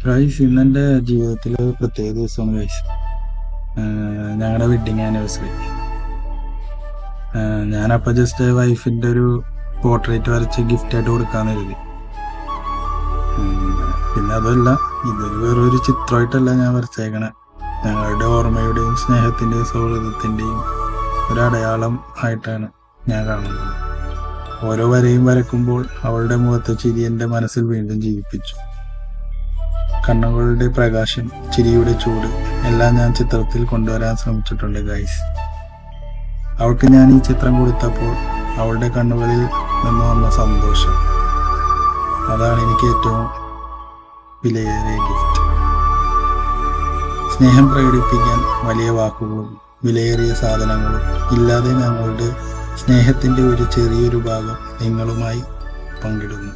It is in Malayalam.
ഗൈസ്, ഇന്നെൻ്റെ ജീവിതത്തിൽ ഒരു പ്രത്യേക ദിവസമാണ് ഗൈസ്. ഞങ്ങളുടെ വെഡിങ് ആനിവേഴ്സറി. ഞാനപ്പോൾ ജസ്റ്റ് വൈഫിൻ്റെ ഒരു പോർട്രേറ്റ് വരച്ച് ഗിഫ്റ്റായിട്ട് കൊടുക്കാമെന്ന് കരുതി. പിന്നെ അതല്ല, ഇതൊരു വേറൊരു ചിത്രമായിട്ടല്ല ഞാൻ വരച്ചേക്കണേ. ഞങ്ങളുടെ ഓർമ്മയുടെയും സ്നേഹത്തിൻ്റെയും സൗഹൃദത്തിൻ്റെയും ഒരു അടയാളം ആയിട്ടാണ് ഞാൻ കാണുന്നത്. ഓരോ വരയും വരക്കുമ്പോൾ അവളുടെ മുഖത്തെ ചിരി എൻ്റെ മനസ്സിൽ വീണ്ടും ജീവിപ്പിച്ചു. കണ്ണുകളുടെ പ്രകാശം, ചിരിയുടെ ചൂട് എല്ലാം ഞാൻ ചിത്രത്തിൽ കൊണ്ടുവരാൻ ശ്രമിച്ചിട്ടുണ്ട് ഗൈസ്. അവൾക്ക് ഞാൻ ഈ ചിത്രം കൊടുത്തപ്പോൾ അവളുടെ കണ്ണുകളിൽ നിന്ന് വന്ന സന്തോഷം, അതാണ് എനിക്ക് ഏറ്റവും വിലയേറിയ ഗിഫ്റ്റ്. സ്നേഹം പ്രകടിപ്പിക്കാൻ വലിയ വാക്കുകളും വിലയേറിയ സാധനങ്ങളും ഇല്ലാതെ ഞങ്ങളുടെ സ്നേഹത്തിൻ്റെ ഒരു ചെറിയൊരു ഭാഗം നിങ്ങളുമായി പങ്കിടുന്നു.